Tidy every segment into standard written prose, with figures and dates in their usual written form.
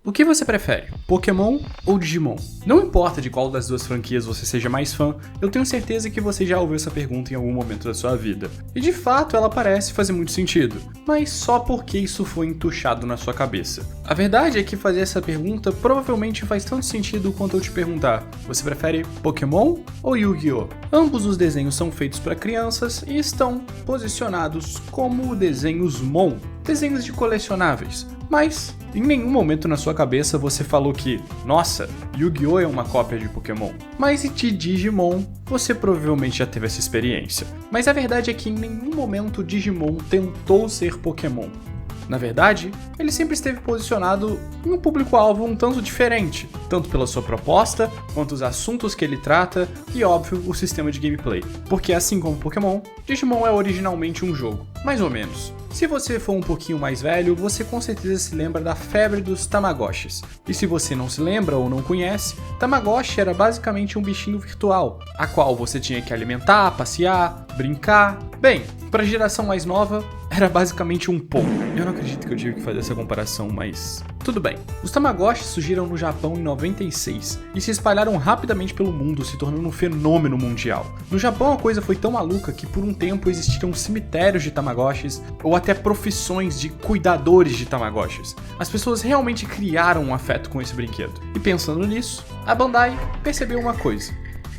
O que você prefere, Pokémon ou Digimon? Não importa de qual das duas franquias você seja mais fã, eu tenho certeza que você já ouviu essa pergunta em algum momento da sua vida. E de fato ela parece fazer muito sentido, mas só porque isso foi entuchado na sua cabeça. A verdade é que fazer essa pergunta provavelmente faz tanto sentido quanto eu te perguntar: você prefere Pokémon ou Yu-Gi-Oh? Ambos os desenhos são feitos para crianças e estão posicionados como desenhos Mon, desenhos de colecionáveis. Mas em nenhum momento na sua cabeça você falou que, nossa, Yu-Gi-Oh! É uma cópia de Pokémon. Mas de Digimon, você provavelmente já teve essa experiência. Mas a verdade é que em nenhum momento Digimon tentou ser Pokémon. Na verdade, ele sempre esteve posicionado em um público-alvo um tanto diferente, tanto pela sua proposta, quanto os assuntos que ele trata e, óbvio, o sistema de gameplay. Porque assim como Pokémon, Digimon é originalmente um jogo, mais ou menos. Se você for um pouquinho mais velho, você com certeza se lembra da febre dos Tamagotchis. E se você não se lembra ou não conhece, Tamagotchi era basicamente um bichinho virtual, a qual você tinha que alimentar, passear, brincar. Bem, para a geração mais nova, era basicamente um Pong. Eu não acredito que eu tive que fazer essa comparação, mas tudo bem. Os Tamagotchis surgiram no Japão em 96 e se espalharam rapidamente pelo mundo, se tornando um fenômeno mundial. No Japão a coisa foi tão maluca que por um tempo existiram cemitérios de Tamagotchis ou até profissões de cuidadores de Tamagotchis. As pessoas realmente criaram um afeto com esse brinquedo. E pensando nisso, a Bandai percebeu uma coisa.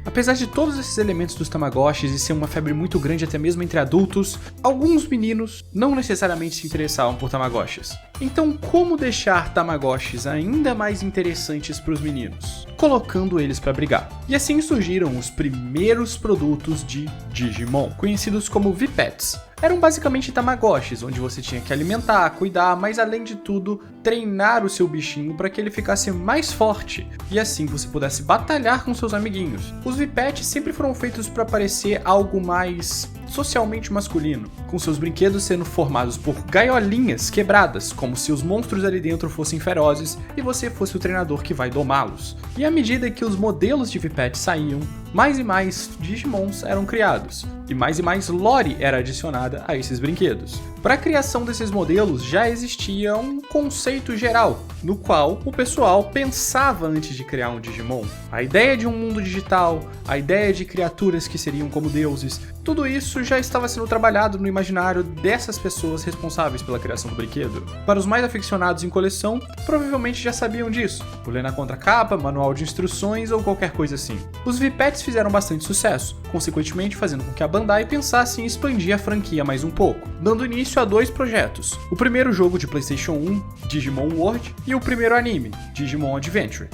Apesar de todos esses elementos dos Tamagotchis e ser uma febre muito grande até mesmo entre adultos, alguns meninos não necessariamente se interessavam por Tamagotchis. Então, como deixar Tamagotchis ainda mais interessantes para os meninos? Colocando eles para brigar. E assim surgiram os primeiros produtos de Digimon, conhecidos como V-Pets. Eram basicamente Tamagotchis, onde você tinha que alimentar, cuidar, mas além de tudo, treinar o seu bichinho para que ele ficasse mais forte, e assim você pudesse batalhar com seus amiguinhos. Os V-Pets sempre foram feitos para parecer algo mais socialmente masculino, com seus brinquedos sendo formados por gaiolinhas quebradas, como se os monstros ali dentro fossem ferozes e você fosse o treinador que vai domá-los. E à medida que os modelos de V-Pets saíam, mais e mais Digimons eram criados, e mais lore era adicionada a esses brinquedos. Para a criação desses modelos já existia um conceito geral, no qual o pessoal pensava antes de criar um Digimon. A ideia de um mundo digital, a ideia de criaturas que seriam como deuses, tudo isso já estava sendo trabalhado no imaginário dessas pessoas responsáveis pela criação do brinquedo. Para os mais aficionados em coleção, provavelmente já sabiam disso, por ler na contracapa, manual de instruções ou qualquer coisa assim. Os V-Pets fizeram bastante sucesso, consequentemente fazendo com que a Bandai pensasse em expandir a franquia mais um pouco, dando início a dois projetos. O primeiro jogo de PlayStation 1, Digimon World, e o primeiro anime, Digimon Adventure.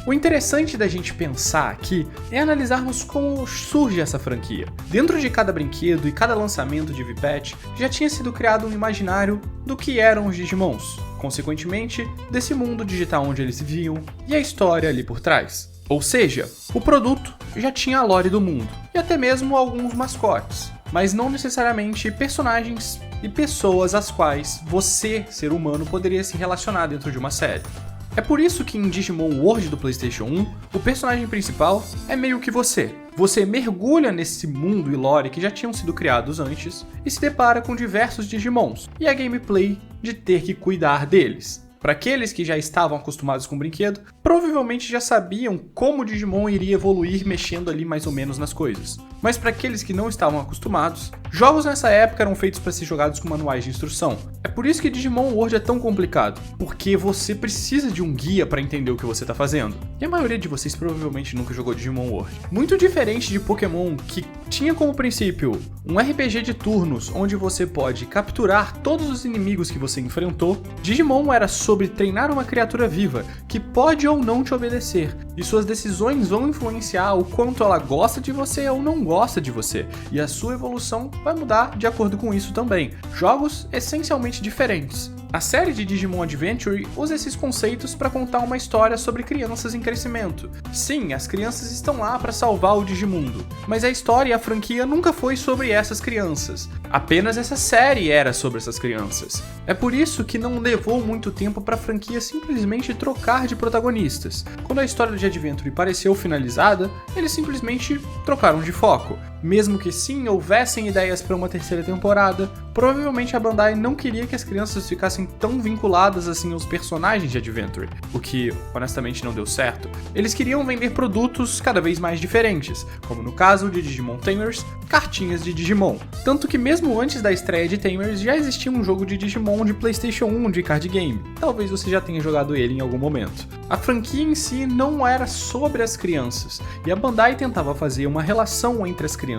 O interessante da gente pensar aqui é analisarmos como surge essa franquia. Dentro de cada brinquedo e cada lançamento de V-Pet já tinha sido criado um imaginário do que eram os Digimons, consequentemente, desse mundo digital onde eles viviam e a história ali por trás. Ou seja, o produto já tinha a lore do mundo, e até mesmo alguns mascotes, mas não necessariamente personagens e pessoas às quais você, ser humano, poderia se relacionar dentro de uma série. É por isso que em Digimon World do PlayStation 1, o personagem principal é meio que você. Você mergulha nesse mundo e lore que já tinham sido criados antes e se depara com diversos Digimons e a gameplay de ter que cuidar deles. Para aqueles que já estavam acostumados com o brinquedo, provavelmente já sabiam como o Digimon iria evoluir mexendo ali mais ou menos nas coisas. Mas para aqueles que não estavam acostumados, jogos nessa época eram feitos para ser jogados com manuais de instrução. É por isso que Digimon World é tão complicado, porque você precisa de um guia para entender o que você está fazendo. E a maioria de vocês provavelmente nunca jogou Digimon World. Muito diferente de Pokémon, que tinha como princípio um RPG de turnos, onde você pode capturar todos os inimigos que você enfrentou, Digimon era sobre treinar uma criatura viva, que pode ou não te obedecer, e suas decisões vão influenciar o quanto ela gosta de você ou não gosta de você, e a sua evolução vai mudar de acordo com isso também. Jogos essencialmente diferentes. A série de Digimon Adventure usa esses conceitos para contar uma história sobre crianças em crescimento. Sim, as crianças estão lá para salvar o Digimundo, mas a história e a franquia nunca foi sobre essas crianças. Apenas essa série era sobre essas crianças. É por isso que não levou muito tempo para a franquia simplesmente trocar de protagonistas. Quando a história de Adventure pareceu finalizada, eles simplesmente trocaram de foco. Mesmo que sim, houvessem ideias para uma terceira temporada, provavelmente a Bandai não queria que as crianças ficassem tão vinculadas assim aos personagens de Adventure, o que honestamente não deu certo. Eles queriam vender produtos cada vez mais diferentes, como no caso de Digimon Tamers, cartinhas de Digimon. Tanto que mesmo antes da estreia de Tamers já existia um jogo de Digimon de PlayStation 1 de card game. Talvez você já tenha jogado ele em algum momento. A franquia em si não era sobre as crianças, e a Bandai tentava fazer uma relação entre as crianças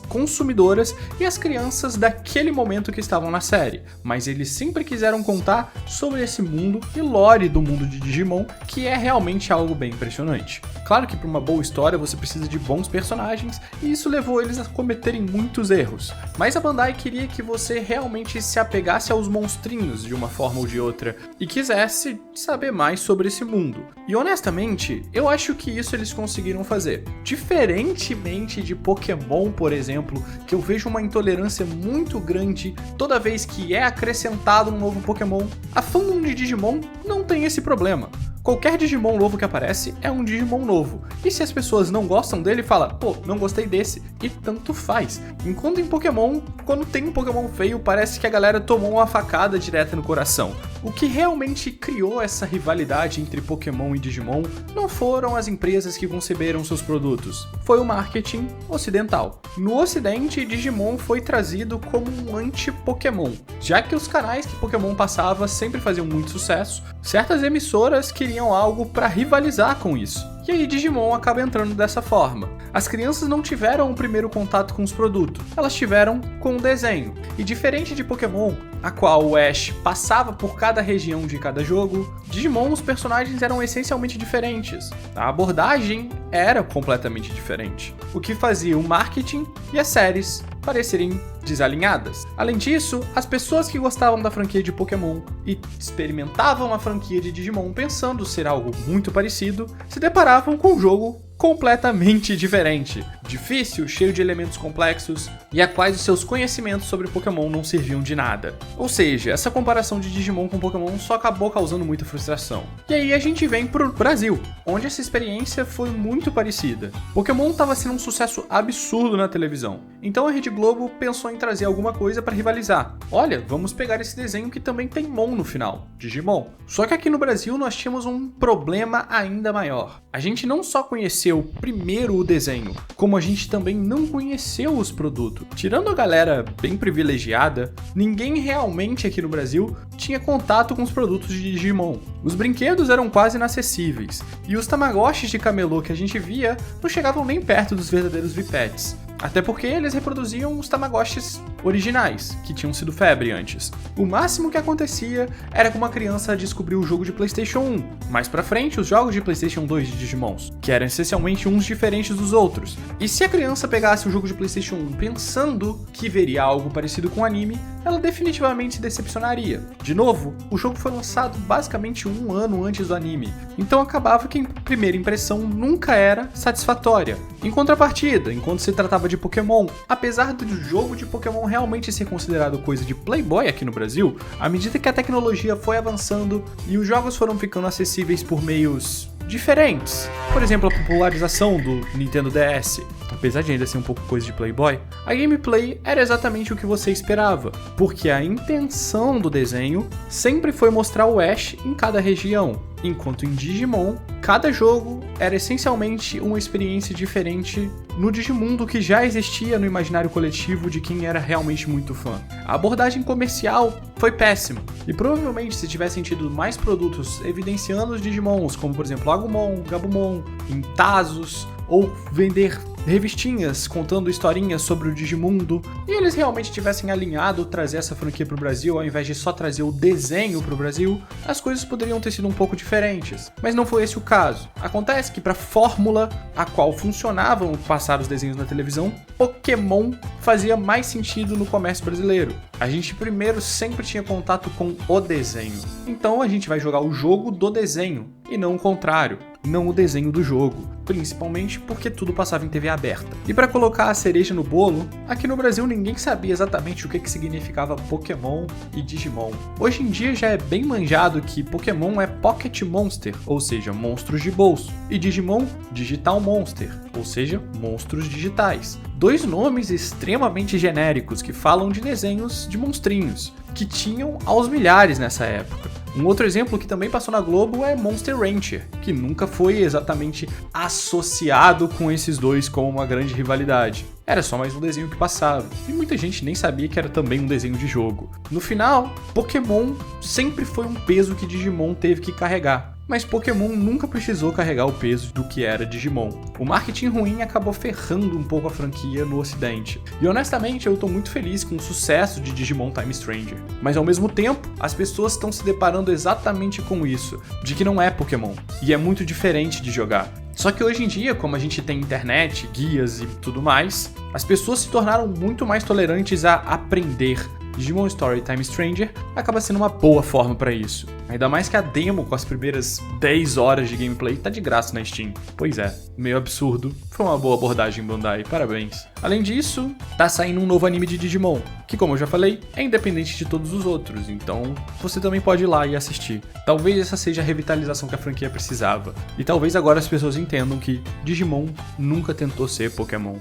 consumidoras e as crianças daquele momento que estavam na série, mas eles sempre quiseram contar sobre esse mundo e lore do mundo de Digimon, que é realmente algo bem impressionante. Claro que para uma boa história você precisa de bons personagens, e isso levou eles a cometerem muitos erros, mas a Bandai queria que você realmente se apegasse aos monstrinhos de uma forma ou de outra, e quisesse saber mais sobre esse mundo. E honestamente, eu acho que isso eles conseguiram fazer. Diferentemente de Pokémon, por exemplo, que eu vejo uma intolerância muito grande toda vez que é acrescentado um novo Pokémon, a fandom de Digimon não tem esse problema. Qualquer Digimon novo que aparece é um Digimon novo. E se as pessoas não gostam dele, fala, pô, não gostei desse. E tanto faz. Enquanto em Pokémon, quando tem um Pokémon feio, parece que a galera tomou uma facada direta no coração. O que realmente criou essa rivalidade entre Pokémon e Digimon não foram as empresas que conceberam seus produtos, foi o marketing ocidental. No ocidente, Digimon foi trazido como um anti-Pokémon, já que os canais que Pokémon passava sempre faziam muito sucesso, certas emissoras queriam algo para rivalizar com isso. E aí Digimon acaba entrando dessa forma. As crianças não tiveram o primeiro contato com os produtos, elas tiveram com o desenho. E diferente de Pokémon, a qual o Ash passava por cada região de cada jogo, Digimon os personagens eram essencialmente diferentes. A abordagem era completamente diferente, o que fazia o marketing e as séries parecerem desalinhadas. Além disso, as pessoas que gostavam da franquia de Pokémon e experimentavam a franquia de Digimon pensando ser algo muito parecido, se deparavam com um jogo completamente diferente, difícil, cheio de elementos complexos e a quais os seus conhecimentos sobre Pokémon não serviam de nada. Ou seja, essa comparação de Digimon com Pokémon só acabou causando muita frustração. E aí a gente vem pro Brasil, onde essa experiência foi muito parecida. Pokémon estava sendo um sucesso absurdo na televisão, então a Rede Globo pensou em trazer alguma coisa para rivalizar. Olha, vamos pegar esse desenho que também tem Mon no final, Digimon. Só que aqui no Brasil nós tínhamos um problema ainda maior. A gente não só conheceu primeiro o desenho, como a gente também não conheceu os produtos. Tirando a galera bem privilegiada, ninguém realmente aqui no Brasil tinha contato com os produtos de Digimon. Os brinquedos eram quase inacessíveis, e os Tamagotchis de camelô que a gente via não chegavam nem perto dos verdadeiros VPETs. Até porque eles reproduziam os Tamagotchis originais, que tinham sido febre antes. O máximo que acontecia era que uma criança descobriu o jogo de PlayStation 1. Mais pra frente, os jogos de PlayStation 2 de Digimons, que eram essencialmente uns diferentes dos outros. E se a criança pegasse o jogo de PlayStation 1 pensando que veria algo parecido com o anime, ela definitivamente se decepcionaria. De novo, o jogo foi lançado basicamente um ano antes do anime, então acabava que a primeira impressão nunca era satisfatória. Em contrapartida, enquanto se tratava de Pokémon, apesar do jogo de Pokémon realmente ser considerado coisa de Playboy aqui no Brasil, à medida que a tecnologia foi avançando e os jogos foram ficando acessíveis por meios diferentes, por exemplo, a popularização do Nintendo DS, apesar de ainda ser um pouco coisa de Playboy, a gameplay era exatamente o que você esperava, porque a intenção do desenho sempre foi mostrar o Ash em cada região, enquanto em Digimon, cada jogo era essencialmente uma experiência diferente no Digimundo que já existia no imaginário coletivo de quem era realmente muito fã. A abordagem comercial foi péssima, e provavelmente se tivessem tido mais produtos evidenciando os Digimons, como por exemplo Agumon, Gabumon, em Tazos, ou vender revistinhas contando historinhas sobre o Digimundo, e eles realmente tivessem alinhado trazer essa franquia pro Brasil ao invés de só trazer o desenho pro Brasil, as coisas poderiam ter sido um pouco diferentes. Mas não foi esse o caso. Acontece que para a fórmula a qual funcionavam passar os desenhos na televisão, Pokémon fazia mais sentido no comércio brasileiro. A gente primeiro sempre tinha contato com o desenho. Então a gente vai jogar o jogo do desenho, e não o contrário. não o desenho do jogo, principalmente porque tudo passava em TV aberta. E para colocar a cereja no bolo, aqui no Brasil ninguém sabia exatamente o que significava Pokémon e Digimon. Hoje em dia já é bem manjado que Pokémon é Pocket Monster, ou seja, monstros de bolso, e Digimon, Digital Monster, ou seja, monstros digitais. Dois nomes extremamente genéricos que falam de desenhos de monstrinhos, que tinham aos milhares nessa época. Um outro exemplo que também passou na Globo é Monster Rancher, que nunca foi exatamente associado com esses dois como uma grande rivalidade. Era só mais um desenho que passava, e muita gente nem sabia que era também um desenho de jogo. No final, Pokémon sempre foi um peso que Digimon teve que carregar. Mas Pokémon nunca precisou carregar o peso do que era Digimon. O marketing ruim acabou ferrando um pouco a franquia no ocidente. E honestamente eu tô muito feliz com o sucesso de Digimon Time Stranger. Mas ao mesmo tempo, as pessoas estão se deparando exatamente com isso, de que não é Pokémon, e é muito diferente de jogar. Só que hoje em dia, como a gente tem internet, guias e tudo mais, as pessoas se tornaram muito mais tolerantes a aprender. Digimon Story Time Stranger acaba sendo uma boa forma para isso. Ainda mais que a demo com as primeiras 10 horas de gameplay tá de graça na Steam. Pois é, meio absurdo. Foi uma boa abordagem, Bandai, parabéns. Além disso, tá saindo um novo anime de Digimon, que como eu já falei, é independente de todos os outros, então você também pode ir lá e assistir. Talvez essa seja a revitalização que a franquia precisava. E talvez agora as pessoas entendam que Digimon nunca tentou ser Pokémon.